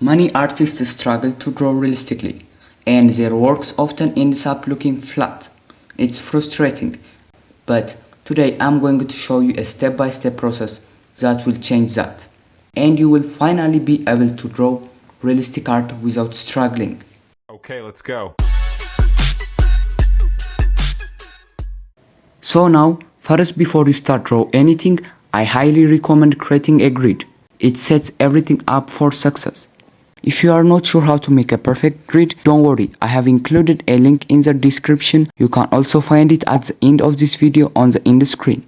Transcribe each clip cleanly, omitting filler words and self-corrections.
Many artists struggle to draw realistically, and their works often ends up looking flat. It's frustrating, but today I'm going to show you a step-by-step process that will change that. And you will finally be able to draw realistic art without struggling. Okay, let's go. So now, first before you start draw anything, I highly recommend creating a grid. It sets everything up for success. If you are not sure how to make a perfect grid, don't worry, I have included a link in the description. You can also find it at the end of this video on the end screen.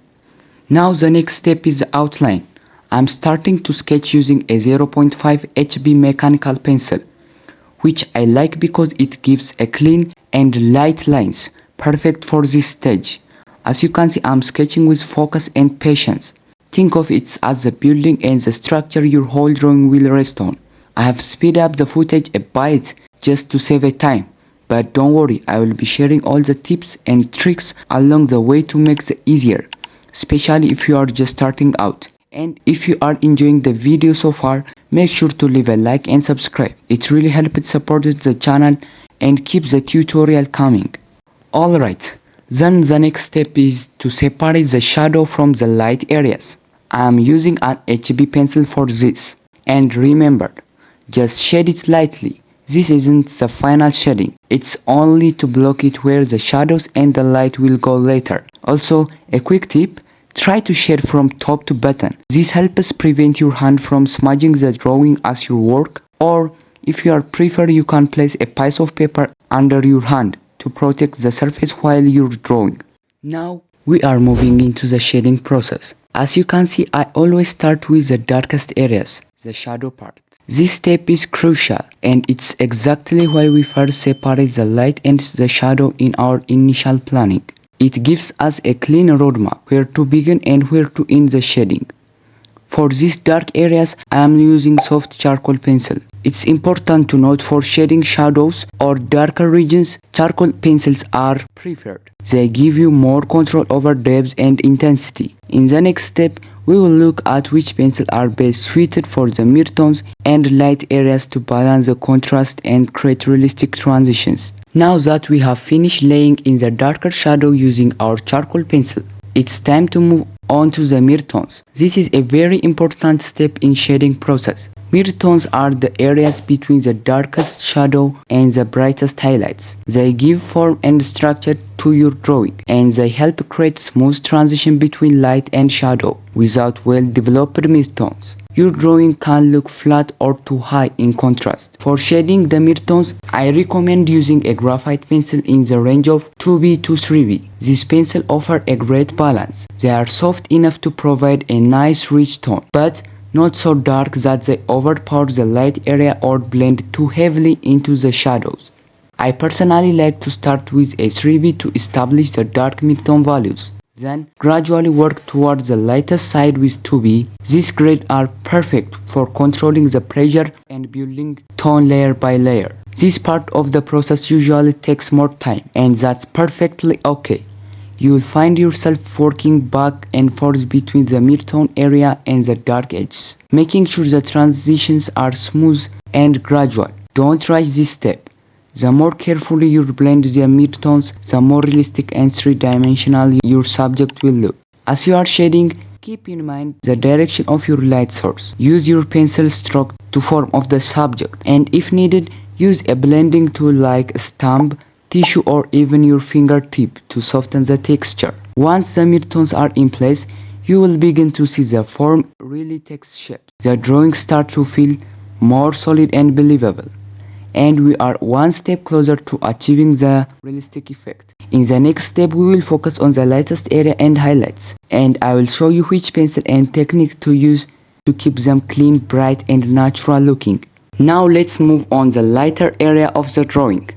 Now the next step is the outline. I'm starting to sketch using a 0.5 HB mechanical pencil, which I like because it gives a clean and light lines, perfect for this stage. As you can see, I'm sketching with focus and patience. Think of it as the building and the structure your whole drawing will rest on. I have speeded up the footage a bit just to save a time, but don't worry, I will be sharing all the tips and tricks along the way to make it easier, especially if you are just starting out. And if you are enjoying the video so far, make sure to leave a like and subscribe. It really helps support the channel and keeps the tutorial coming. Alright, then the next step is to separate the shadow from the light areas. I am using an HB pencil for this. And remember, just shade it lightly. This isn't the final shading. It's only to block it where the shadows and the light will go later. Also, a quick tip, try to shade from top to bottom. This helps prevent your hand from smudging the drawing as you work, or if you prefer, you can place a piece of paper under your hand to protect the surface while you're drawing. Now we are moving into the shading process. As you can see, I always start with the darkest areas, the shadow part. This step is crucial, and it's exactly why we first separate the light and the shadow in our initial planning. It gives us a clean roadmap where to begin and where to end the shading. For these dark areas, I am using soft charcoal pencil. It's important to note for shading shadows or darker regions, charcoal pencils are preferred. They give you more control over depth and intensity. In the next step, we will look at which pencils are best suited for the midtones and light areas to balance the contrast and create realistic transitions. Now that we have finished laying in the darker shadow using our charcoal pencil, it's time to move on to the midtones. This is a very important step in shading process. Midtones are the areas between the darkest shadow and the brightest highlights. They give form and structure to your drawing, and they help create smooth transition between light and shadow. Without well-developed midtones, your drawing can look flat or too high in contrast. For shading the midtones, I recommend using a graphite pencil in the range of 2B to 3B. This pencil offers a great balance. They are soft enough to provide a nice rich tone, but not so dark that they overpower the light area or blend too heavily into the shadows. I personally like to start with a 3B to establish the dark midtone values, then gradually work towards the lightest side with 2B. These grades are perfect for controlling the pressure and building tone layer by layer. This part of the process usually takes more time, and that's perfectly okay. You will find yourself working back and forth between the midtone area and the dark edges, making sure the transitions are smooth and gradual. Don't rush this step. The more carefully you blend the midtones, the more realistic and three-dimensional your subject will look. As you are shading, keep in mind the direction of your light source. Use your pencil stroke to form of the subject, and if needed, use a blending tool like a stamp, tissue, or even your fingertip to soften the texture. Once the midtones are in place, you will begin to see the form really takes shape. The drawing starts to feel more solid and believable, and we are one step closer to achieving the realistic effect. In the next step, we will focus on the lightest area and highlights, and I will show you which pencil and technique to use to keep them clean, bright, and natural looking. Now let's move on the lighter area of the drawing.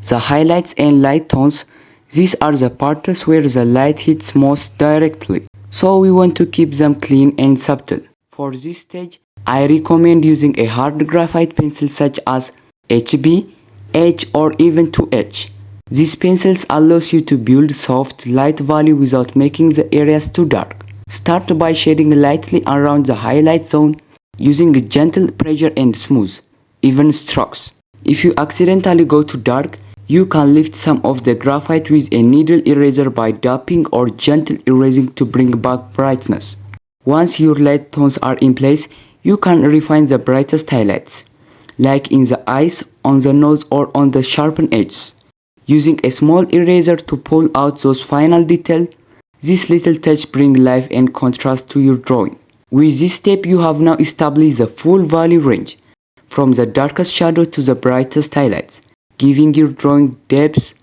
The highlights and light tones, these are the parts where the light hits most directly, so we want to keep them clean and subtle. For this stage, I recommend using a hard graphite pencil such as HB, H, or even 2H. These pencils allows you to build soft light value without making the areas too dark. Start by shading lightly around the highlight zone using a gentle pressure and smooth. even strokes. If you accidentally go too dark, you can lift some of the graphite with a needle eraser by dapping or gentle erasing to bring back brightness. Once your light tones are in place, you can refine the brightest highlights, like in the eyes, on the nose or on the sharpened edges. Using a small eraser to pull out those final details, this little touch brings life and contrast to your drawing. With this step you have now established the full value range, from the darkest shadow to the brightest highlights, giving your drawing depth,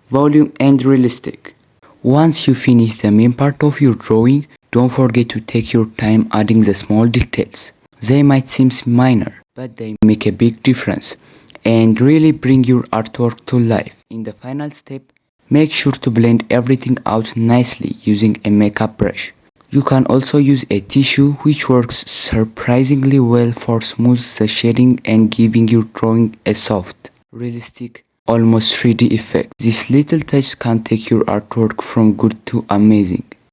volume and realistic. Once you finish the main part of your drawing, don't forget to take your time adding the small details. They might seem minor, but they make a big difference and really bring your artwork to life. In the final step, make sure to blend everything out nicely using a makeup brush. You can also use a tissue, which works surprisingly well for smooth the shading and giving your drawing a soft, realistic, almost 3D effect. These little touches can take your artwork from good to amazing.